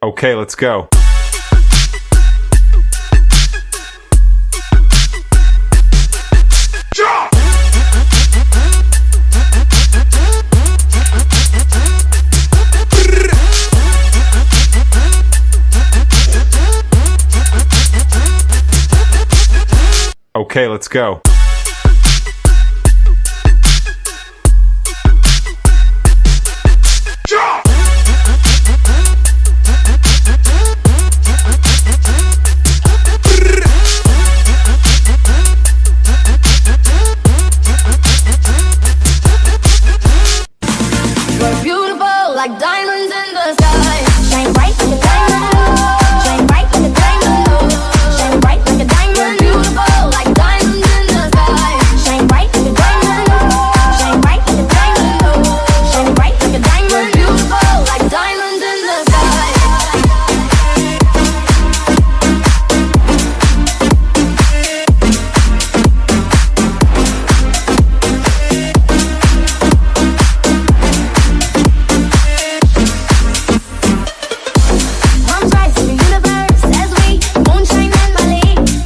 Okay, let's go. Okay, let's go. We're beautiful like diamonds in the sky. Shine bright like a diamond. Shine bright like a diamond. Shine bright like a diamond. We're beautiful like diamonds in the sky. Shine bright like a diamond. Shine bright like a diamond. Shine bright like a diamond. We're beautiful like diamonds in the sky. Palms rise to the universe as we moonshine and Mali.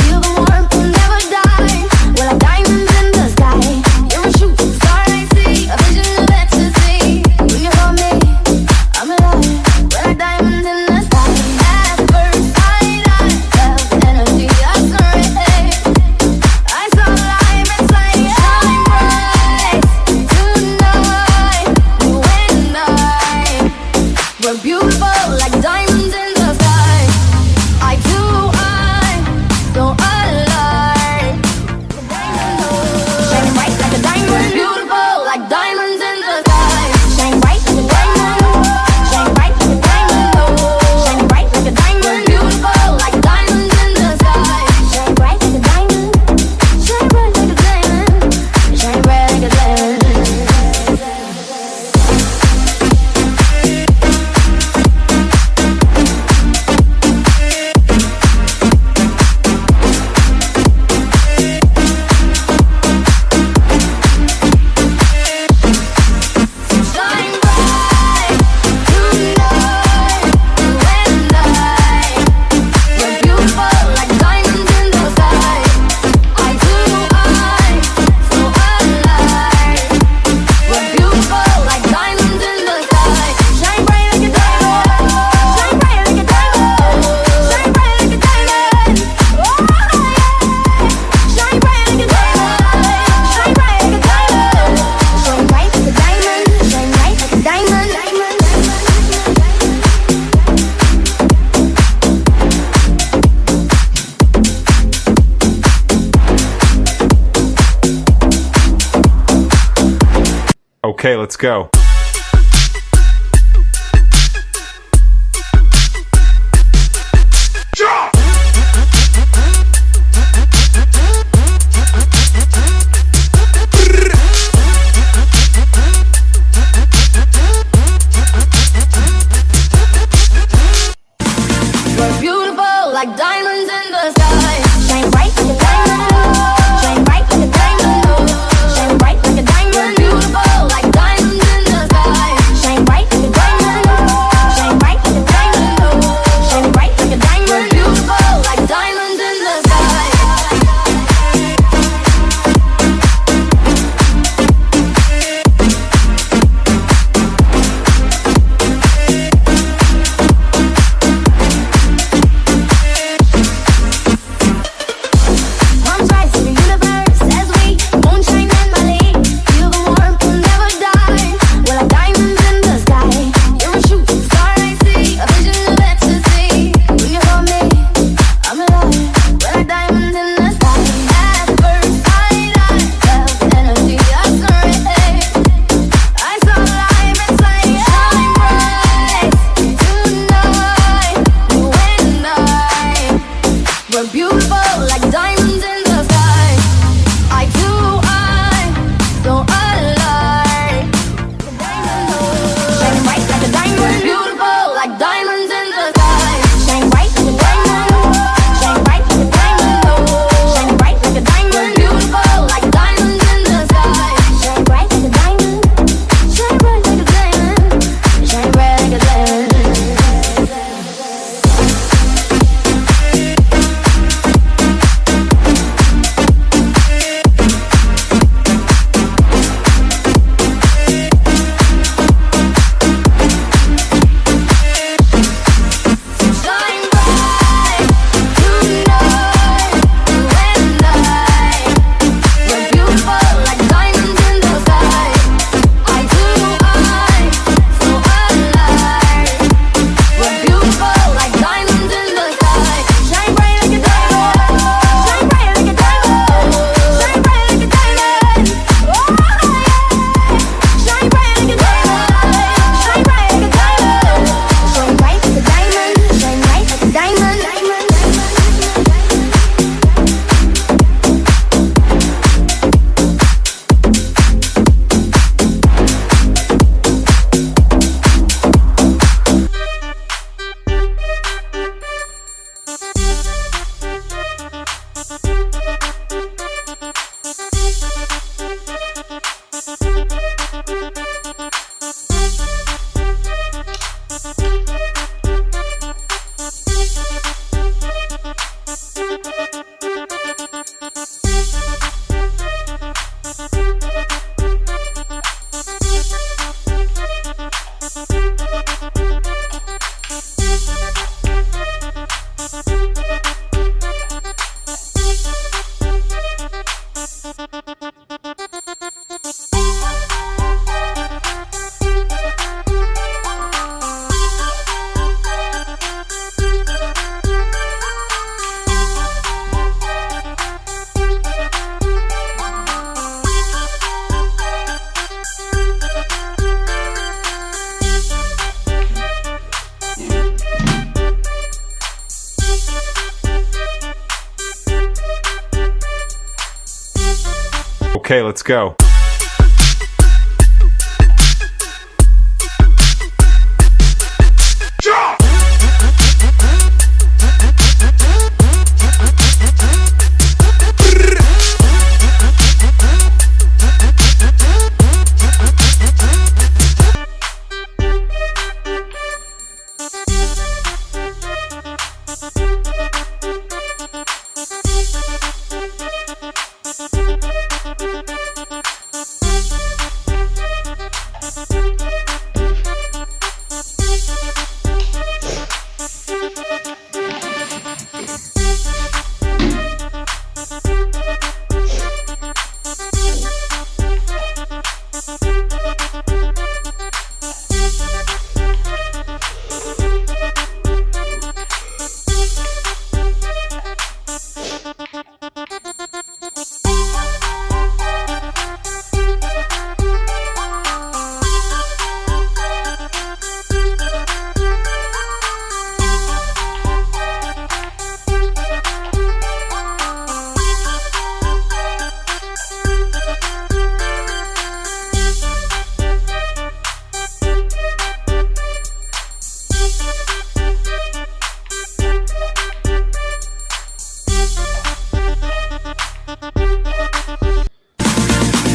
Feel the warmth, we'll never die. We're like diamonds in the sky. You're a shooting star I see, a vision of ecstasy. When you hold me, I'm alive. We're like diamonds in the sky. At first sight, I felt energy, I surrendered. I saw life inside you. Shine bright tonight, you and I. We're beautiful like diamonds in the sky. Eye to eye, so alive. Shine bright like a diamond. We're beautiful like diamonds in the sky. Shine bright like a diamond. Shine bright like a diamond. Shine bright like a diamond. We're beautiful like diamonds in the sky. Shine bright like a diamond. Shine bright like a diamond. Shine bright like a diamond. Shine bright tonight, you and I. We're beautiful like diamonds in the sky. Eye to eye, so alive. We're beautiful like diamonds in the sky. Shine bright like a diamond. Shine bright like a diamond. Shine bright like a diamond. Oh yeah. Shine bright like a diamond. Shine bright like a diamond. Shine bright like a diamond. Shine bright like a diamond. Okay, let's go. We're beautiful like diamonds in the sky. Shine bright like a diamond. Shine bright like a diamond. Shine bright like a diamond. We're beautiful like diamonds in the sky. Shine bright like a diamond. Shine bright like a diamond. Shine bright like a diamond. We're beautiful like diamonds in the sky. Okay, let's go.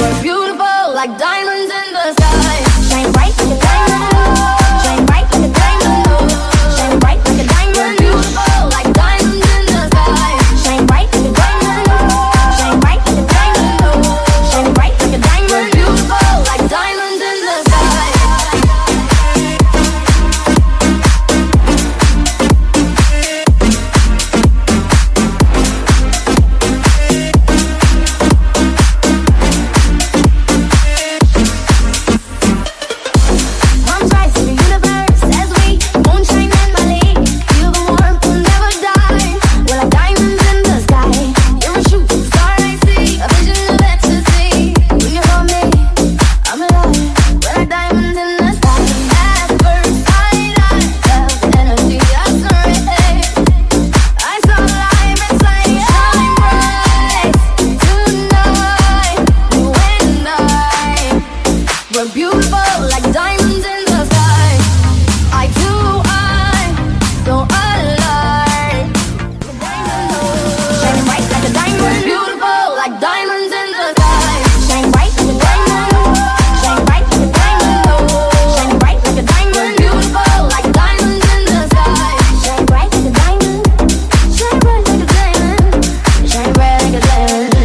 We're beautiful like diamonds in the sky. Shine bright like a diamond. Shine bright like a diamond. Shine bright like a diamond. We're beautiful like diamonds in the sky. Shine bright like a diamond. Shine bright like a diamond. Shine bright like a diamond. We're beautiful like diamonds in the sky. We're beautiful like diamonds in the sky. Eye to eye, so alive. Shine bright like a diamond. We're beautiful like diamonds in the sky. Shine bright like a diamond. Shine bright like a diamond. Shine bright like a diamond. We're beautiful like diamonds in the sky. Shine bright like a diamond. Shine bright like a diamond. Shine bright like a diamond.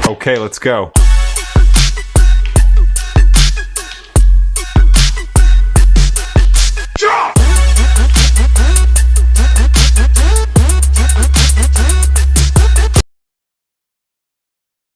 Okay, let's go.